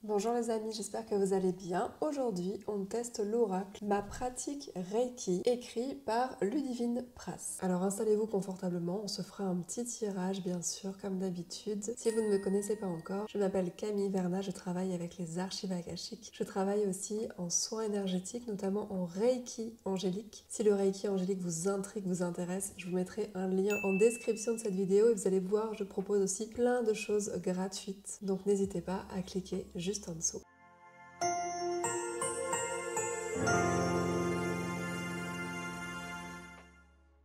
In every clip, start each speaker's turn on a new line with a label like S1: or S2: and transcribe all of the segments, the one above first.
S1: Bonjour les amis, j'espère que vous allez bien. Aujourd'hui, on teste l'oracle, ma pratique Reiki, écrit par Ludivine Pras. Alors installez-vous confortablement, on se fera un petit tirage bien sûr, comme d'habitude. Si vous ne me connaissez pas encore, je m'appelle Camille Verna, je travaille avec les archives akashiques. Je travaille aussi en soins énergétiques, notamment en Reiki angélique. Si le Reiki angélique vous intrigue, vous intéresse, je vous mettrai un lien en description de cette vidéo et vous allez voir, je propose aussi plein de choses gratuites. Donc n'hésitez pas à cliquer juste en dessous.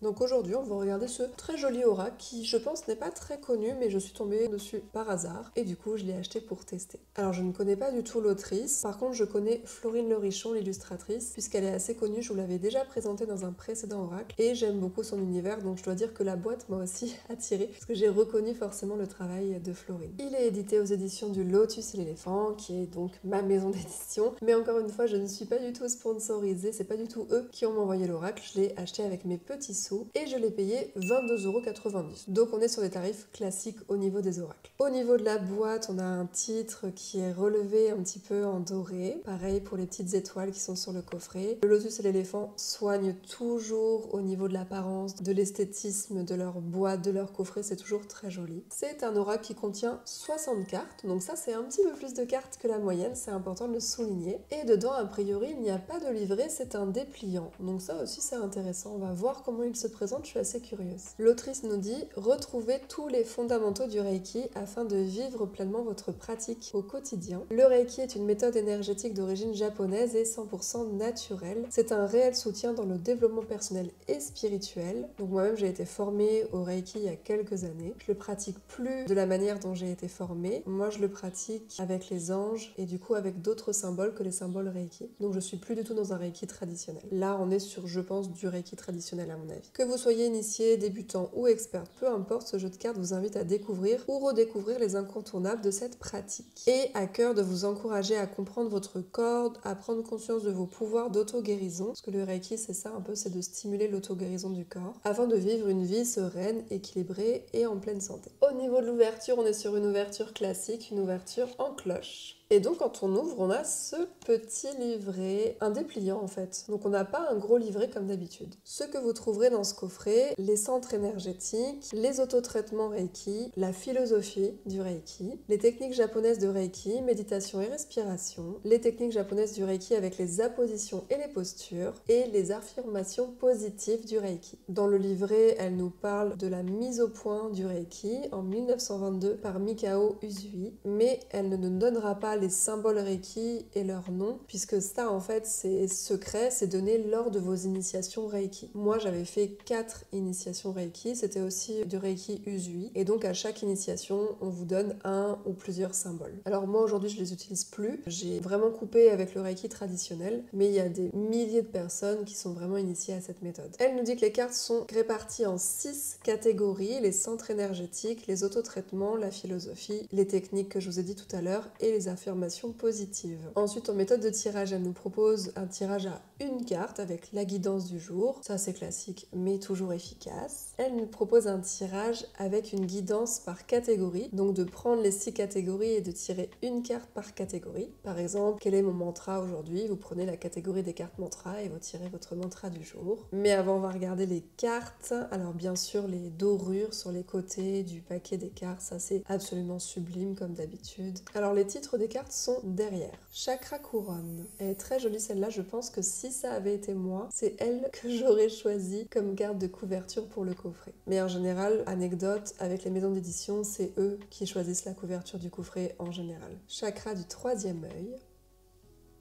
S1: Donc aujourd'hui, on va regarder ce très joli aura qui, je pense, n'est pas très connu, mais je suis tombée dessus par hasard et du coup, je l'ai acheté pour tester. Alors, je ne connais pas du tout l'autrice. Par contre, je connais Florine Lerichon, l'illustratrice, puisqu'elle est assez connue. Je vous l'avais déjà présentée dans un précédent oracle et j'aime beaucoup son univers. Donc, je dois dire que la boîte m'a aussi attirée parce que j'ai reconnu forcément le travail de Florine. Il est édité aux éditions du Lotus et l'éléphant, qui est donc ma maison d'édition. Mais encore une fois, je ne suis pas du tout sponsorisée. C'est pas du tout eux qui ont envoyé l'oracle. Je l'ai acheté avec mes petits sous et je l'ai payé 22,90 €. Donc on est sur des tarifs classiques au niveau des oracles. Au niveau de la boîte, on a un titre qui est relevé un petit peu en doré. Pareil pour les petites étoiles qui sont sur le coffret. Le lotus et l'éléphant soignent toujours au niveau de l'apparence, de l'esthétisme de leur boîte, de leur coffret. C'est toujours très joli. C'est un oracle qui contient 60 cartes. Donc ça, c'est un petit peu plus de cartes que la moyenne. C'est important de le souligner. Et dedans, a priori, il n'y a pas de livret. C'est un dépliant. Donc ça aussi, c'est intéressant. On va voir comment il se présente, je suis assez curieuse. L'autrice nous dit « Retrouvez tous les fondamentaux du Reiki afin de vivre pleinement votre pratique au quotidien. Le Reiki est une méthode énergétique d'origine japonaise et 100% naturelle. C'est un réel soutien dans le développement personnel et spirituel. » Donc moi-même, j'ai été formée au Reiki il y a quelques années. Je le pratique plus de la manière dont j'ai été formée. Moi, je le pratique avec les anges et du coup avec d'autres symboles que les symboles Reiki. Donc je suis plus du tout dans un Reiki traditionnel. Là, on est sur, je pense, du Reiki traditionnel à mon avis. Que vous soyez initié, débutant ou expert, peu importe, ce jeu de cartes vous invite à découvrir ou redécouvrir les incontournables de cette pratique. Et à cœur de vous encourager à comprendre votre corps, à prendre conscience de vos pouvoirs d'auto-guérison, parce que le Reiki c'est ça un peu, c'est de stimuler l'auto-guérison du corps, afin de vivre une vie sereine, équilibrée et en pleine santé. Au niveau de l'ouverture, on est sur une ouverture classique, une ouverture en cloche. Et donc quand on ouvre, on a ce petit livret, un dépliant en fait. Donc on n'a pas un gros livret comme d'habitude. Ce que vous trouverez dans ce coffret, les centres énergétiques, les autotraitements Reiki, la philosophie du Reiki, les techniques japonaises de Reiki, méditation et respiration, les techniques japonaises du Reiki avec les appositions et les postures, et les affirmations positives du Reiki. Dans le livret, elle nous parle de la mise au point du Reiki en 1922 par Mikao Usui, mais elle ne nous donnera pas les symboles Reiki et leurs noms, puisque ça en fait c'est secret, c'est donné lors de vos initiations Reiki. Moi j'avais fait 4 initiations Reiki, c'était aussi du Reiki Usui, et donc à chaque initiation on vous donne un ou plusieurs symboles. Alors moi aujourd'hui je les utilise plus, j'ai vraiment coupé avec le Reiki traditionnel, mais il y a des milliers de personnes qui sont vraiment initiées à cette méthode. Elle nous dit que les cartes sont réparties en 6 catégories, les centres énergétiques, les autotraitements, la philosophie, les techniques que je vous ai dit tout à l'heure et les affirmations positives. Ensuite, en méthode de tirage, elle nous propose un tirage à une carte avec la guidance du jour. Ça, c'est classique, mais toujours efficace. Elle nous propose un tirage avec une guidance par catégorie, donc de prendre les 6 catégories et de tirer une carte par catégorie. Par exemple, quel est mon mantra aujourd'hui? Vous prenez la catégorie des cartes mantra et vous tirez votre mantra du jour. Mais avant, on va regarder les cartes. Alors, bien sûr, les dorures sur les côtés du paquet des cartes, ça c'est absolument sublime comme d'habitude. Alors, les titres des cartes sont derrière. Chakra couronne. Elle est très jolie celle-là, je pense que si ça avait été moi, c'est elle que j'aurais choisi comme carte de couverture pour le coffret. Mais en général, anecdote, avec les maisons d'édition, c'est eux qui choisissent la couverture du coffret en général. Chakra du 3e œil,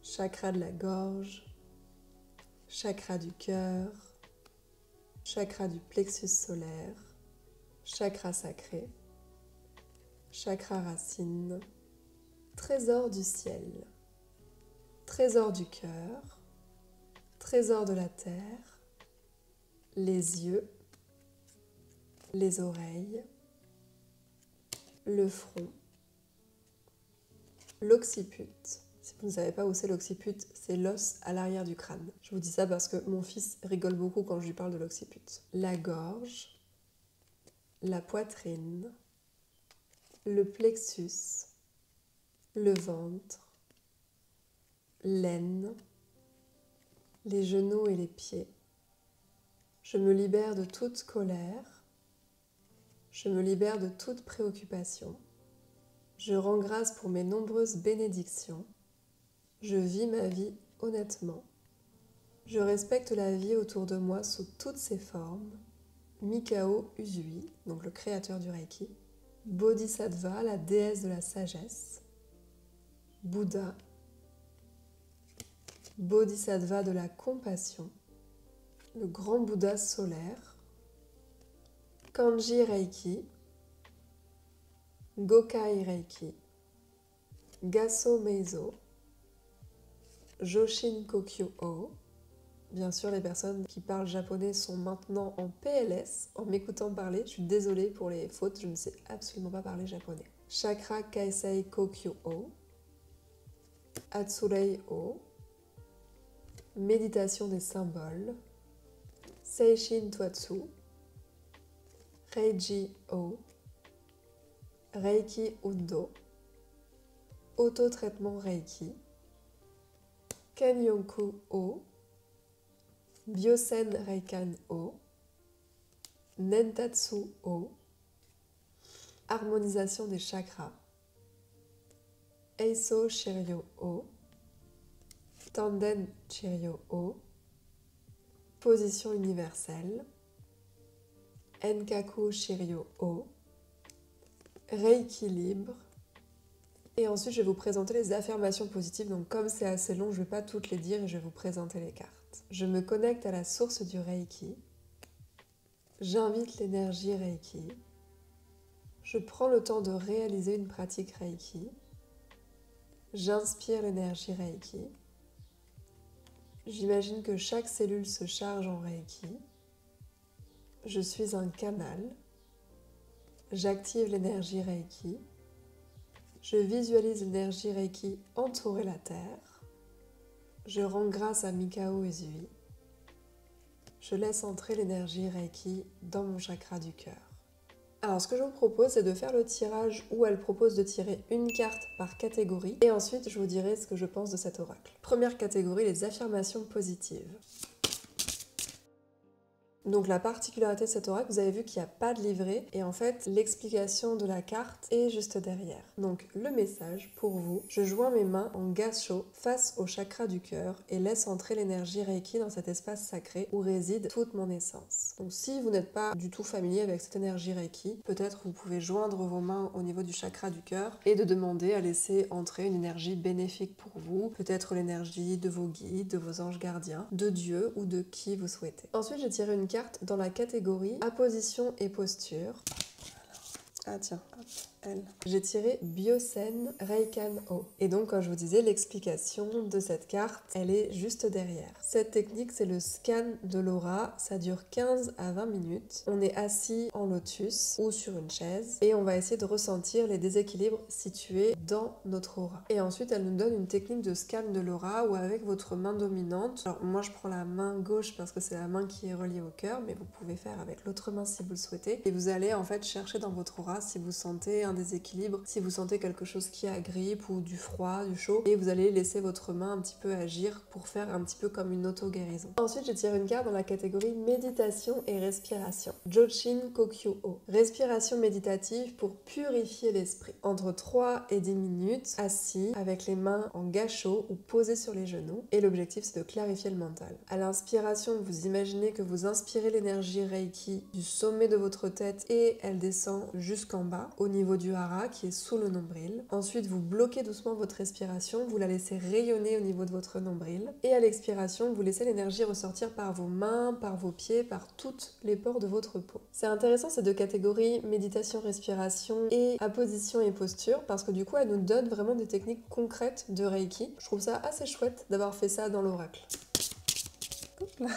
S1: chakra de la gorge, chakra du cœur, chakra du plexus solaire, chakra sacré, chakra racine, trésor du ciel, trésor du cœur, trésor de la terre, les yeux, les oreilles, le front, l'occiput. Si vous ne savez pas où c'est l'occiput, c'est l'os à l'arrière du crâne. Je vous dis ça parce que mon fils rigole beaucoup quand je lui parle de l'occiput. La gorge, la poitrine, le plexus, le ventre, l'aine, les genoux et les pieds. Je me libère de toute colère. Je me libère de toute préoccupation. Je rends grâce pour mes nombreuses bénédictions. Je vis ma vie honnêtement. Je respecte la vie autour de moi sous toutes ses formes. Mikao Usui, donc le créateur du Reiki. Bodhisattva, la déesse de la sagesse. Bouddha. Bodhisattva de la compassion. Le grand Bouddha solaire. Kanji Reiki. Gokai Reiki. Gasso Meizo. Joshin Kokyu-o. Bien sûr, les personnes qui parlent japonais sont maintenant en PLS en m'écoutant parler. Je suis désolée pour les fautes, je ne sais absolument pas parler japonais. Chakra Kaisei Kokyu-o. Atsurei-o. Méditation des symboles. Seishin Twatsu. Reiji-o. Reiki Undo. Autotraitement Reiki. Kenyoku-o. Byosen Reikan-o. Nentatsu-o. Harmonisation des chakras. Eiso Shiryo-o. Tanden Shiryo-o. Position universelle. Enkaku Shiryo-o. Rééquilibre. Et ensuite, je vais vous présenter les affirmations positives. Donc, comme c'est assez long, je ne vais pas toutes les dire et je vais vous présenter les cartes. Je me connecte à la source du Reiki. J'invite l'énergie Reiki. Je prends le temps de réaliser une pratique Reiki. J'inspire l'énergie Reiki. J'imagine que chaque cellule se charge en Reiki. Je suis un canal. J'active l'énergie Reiki. Je visualise l'énergie Reiki entourer la Terre. Je rends grâce à Mikao Usui. Je laisse entrer l'énergie Reiki dans mon chakra du cœur. Alors ce que je vous propose, c'est de faire le tirage où elle propose de tirer une carte par catégorie. Et ensuite, je vous dirai ce que je pense de cet oracle. Première catégorie, les affirmations positives. Donc la particularité de cet oracle, vous avez vu qu'il n'y a pas de livret et en fait l'explication de la carte est juste derrière. Donc le message pour vous, je joins mes mains en gassho face au chakra du cœur et laisse entrer l'énergie Reiki dans cet espace sacré où réside toute mon essence. Donc si vous n'êtes pas du tout familier avec cette énergie Reiki, peut-être vous pouvez joindre vos mains au niveau du chakra du cœur et de demander à laisser entrer une énergie bénéfique pour vous, peut-être l'énergie de vos guides, de vos anges gardiens, de Dieu ou de qui vous souhaitez. Ensuite, j'ai tiré une carte dans la catégorie apposition et posture. Ah tiens, hop, elle. J'ai tiré Byosen Reikan-o. Et donc, comme je vous disais, l'explication de cette carte, elle est juste derrière. Cette technique, c'est le scan de l'aura. Ça dure 15 à 20 minutes. On est assis en lotus ou sur une chaise et on va essayer de ressentir les déséquilibres situés dans notre aura. Et ensuite, elle nous donne une technique de scan de l'aura où avec votre main dominante, alors moi je prends la main gauche parce que c'est la main qui est reliée au cœur, mais vous pouvez faire avec l'autre main si vous le souhaitez. Et vous allez en fait chercher dans votre aura si vous sentez un déséquilibre, si vous sentez quelque chose qui agrippe ou du froid, du chaud, et vous allez laisser votre main un petit peu agir pour faire un petit peu comme une auto-guérison. Ensuite, j'ai tiré une carte dans la catégorie méditation et respiration. Joshin Kokyu-o. Respiration méditative pour purifier l'esprit. Entre 3 et 10 minutes, assis, avec les mains en gassho ou posées sur les genoux. Et l'objectif, c'est de clarifier le mental. À l'inspiration, vous imaginez que vous inspirez l'énergie Reiki du sommet de votre tête et elle descend jusqu'en bas, au niveau du hara qui est sous le nombril. Ensuite, vous bloquez doucement votre respiration, vous la laissez rayonner au niveau de votre nombril. Et à l'expiration, vous laissez l'énergie ressortir par vos mains, par vos pieds, par toutes les pores de votre peau. C'est intéressant ces deux catégories, méditation, respiration et apposition et posture, parce que du coup, elles nous donnent vraiment des techniques concrètes de Reiki. Je trouve ça assez chouette d'avoir fait ça dans l'oracle. Voilà.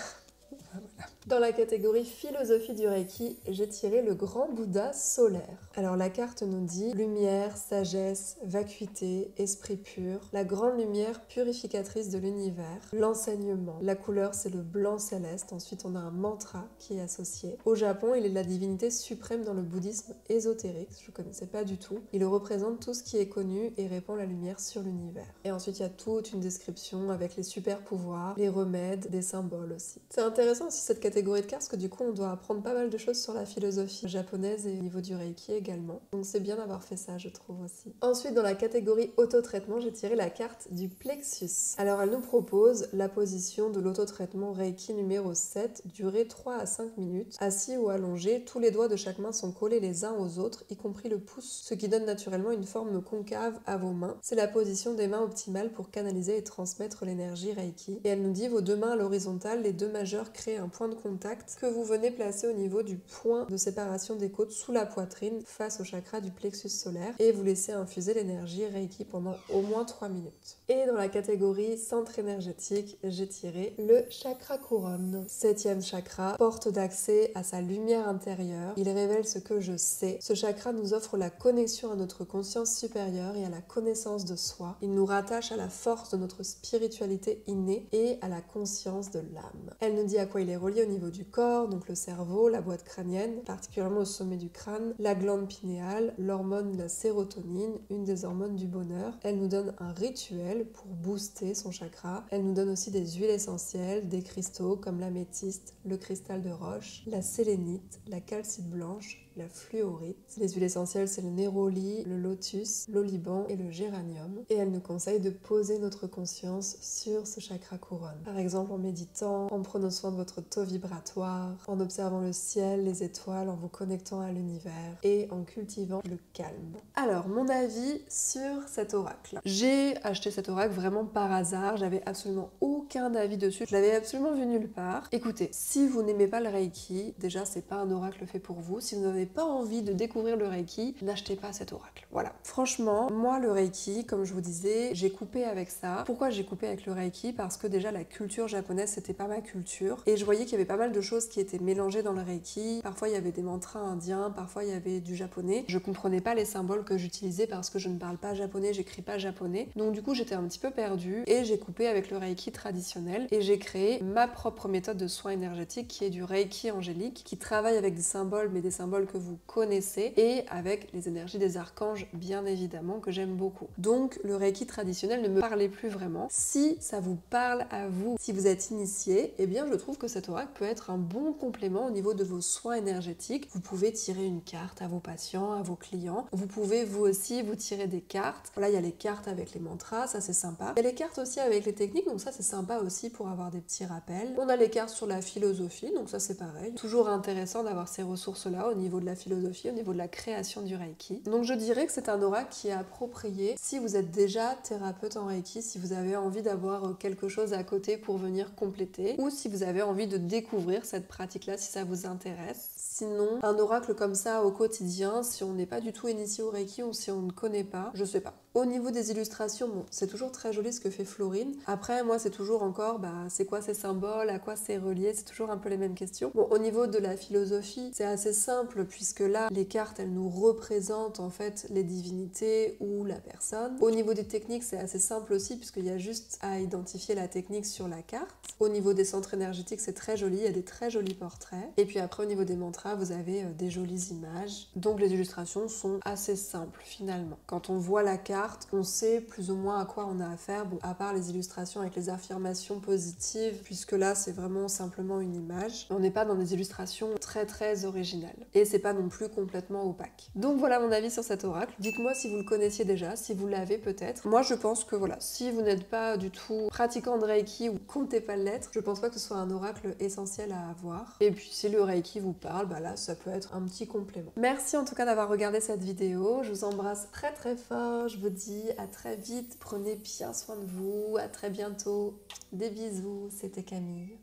S1: Dans la catégorie philosophie du Reiki, j'ai tiré le grand Bouddha solaire. Alors la carte nous dit lumière, sagesse, vacuité, esprit pur, la grande lumière purificatrice de l'univers, l'enseignement. La couleur c'est le blanc céleste, ensuite on a un mantra qui est associé. Au Japon, il est la divinité suprême dans le bouddhisme ésotérique, je ne connaissais pas du tout. Il représente tout ce qui est connu et répand la lumière sur l'univers. Et ensuite il y a toute une description avec les super pouvoirs, les remèdes, des symboles aussi. C'est intéressant aussi cette catégorie de cartes parce que du coup on doit apprendre pas mal de choses sur la philosophie japonaise et au niveau du Reiki également. Donc c'est bien d'avoir fait ça je trouve aussi. Ensuite dans la catégorie autotraitement, j'ai tiré la carte du plexus. Alors elle nous propose la position de l'autotraitement Reiki numéro 7, durée 3 à 5 minutes. Assis ou allongé, tous les doigts de chaque main sont collés les uns aux autres, y compris le pouce, ce qui donne naturellement une forme concave à vos mains. C'est la position des mains optimale pour canaliser et transmettre l'énergie Reiki. Et elle nous dit vos deux mains à l'horizontale, les deux majeurs créent un point de contact que vous venez placer au niveau du point de séparation des côtes sous la poitrine face au chakra du plexus solaire et vous laissez infuser l'énergie Reiki pendant au moins 3 minutes. Et dans la catégorie centre énergétique, j'ai tiré le chakra couronne. 7e chakra, porte d'accès à sa lumière intérieure. Il révèle ce que je sais. Ce chakra nous offre la connexion à notre conscience supérieure et à la connaissance de soi. Il nous rattache à la force de notre spiritualité innée et à la conscience de l'âme. Elle nous dit à quoi il est relié au niveau du corps, donc le cerveau, la boîte crânienne, particulièrement au sommet du crâne, la glande pinéale, l'hormone de la sérotonine, une des hormones du bonheur. Elle nous donne un rituel pour booster son chakra. Elle nous donne aussi des huiles essentielles, des cristaux comme l'améthyste, le cristal de roche, la sélénite, la calcite blanche, la fluorite. Les huiles essentielles, c'est le néroli, le lotus, l'oliban et le géranium. Et elle nous conseille de poser notre conscience sur ce chakra couronne. Par exemple en méditant, en prenant soin de votre taux vibratoire, en observant le ciel, les étoiles, en vous connectant à l'univers et en cultivant le calme. Alors, mon avis sur cet oracle. J'ai acheté cet oracle vraiment par hasard, j'avais absolument aucun avis dessus, je l'avais absolument vu nulle part. Écoutez, si vous n'aimez pas le Reiki, déjà c'est pas un oracle fait pour vous. Si vous n'avez pas envie de découvrir le Reiki, n'achetez pas cet oracle. Voilà. Franchement, moi le Reiki, comme je vous disais, j'ai coupé avec ça. Pourquoi j'ai coupé avec le Reiki? Parce que déjà la culture japonaise c'était pas ma culture et je voyais qu'il y avait pas mal de choses qui étaient mélangées dans le Reiki. Parfois il y avait des mantras indiens, parfois il y avait du japonais. Je comprenais pas les symboles que j'utilisais parce que je ne parle pas japonais, j'écris pas japonais. Donc du coup j'étais un petit peu perdue et j'ai coupé avec le Reiki traditionnel et j'ai créé ma propre méthode de soins énergétiques qui est du Reiki angélique, qui travaille avec des symboles mais des symboles que vous connaissez et avec les énergies des archanges bien évidemment que j'aime beaucoup. Donc le Reiki traditionnel ne me parlait plus vraiment. Si ça vous parle à vous, si vous êtes initié, eh bien je trouve que cet oracle peut être un bon complément au niveau de vos soins énergétiques. Vous pouvez tirer une carte à vos patients, à vos clients. Vous pouvez vous aussi vous tirer des cartes. Là il y a les cartes avec les mantras, ça c'est sympa. Il y a les cartes aussi avec les techniques, donc ça c'est sympa aussi pour avoir des petits rappels. On a les cartes sur la philosophie, donc ça c'est pareil. Toujours intéressant d'avoir ces ressources-là au niveau de la philosophie, au niveau de la création du Reiki. Donc je dirais que c'est un oracle qui est approprié si vous êtes déjà thérapeute en Reiki, si vous avez envie d'avoir quelque chose à côté pour venir compléter, ou si vous avez envie de découvrir cette pratique-là si ça vous intéresse. Sinon, un oracle comme ça au quotidien, si on n'est pas du tout initié au Reiki ou si on ne connaît pas, je sais pas. Au niveau des illustrations, bon, c'est toujours très joli ce que fait Florine. Après, moi, c'est toujours encore, c'est quoi ces symboles, à quoi c'est relié, c'est toujours un peu les mêmes questions. Bon, au niveau de la philosophie, c'est assez simple puisque là, les cartes, elles nous représentent en fait les divinités ou la personne. Au niveau des techniques, c'est assez simple aussi puisqu'il y a juste à identifier la technique sur la carte. Au niveau des centres énergétiques, c'est très joli, il y a des très jolis portraits. Et puis après, au niveau des mantras, vous avez des jolies images. Donc les illustrations sont assez simples finalement. Quand on voit la carte, on sait plus ou moins à quoi on a affaire, bon, à part les illustrations avec les affirmations positives, puisque là c'est vraiment simplement une image. On n'est pas dans des illustrations très très originales. Et c'est pas non plus complètement opaque. Donc voilà mon avis sur cet oracle. Dites-moi si vous le connaissiez déjà, si vous l'avez peut-être. Moi je pense que voilà, si vous n'êtes pas du tout pratiquant de Reiki ou comptez pas l'être, je pense pas que ce soit un oracle essentiel à avoir. Et puis si le Reiki vous parle, là ça peut être un petit complément. Merci en tout cas d'avoir regardé cette vidéo. Je vous embrasse très très fort. Je vous dis à très vite. Prenez bien soin de vous. À très bientôt. Des bisous. C'était Camille.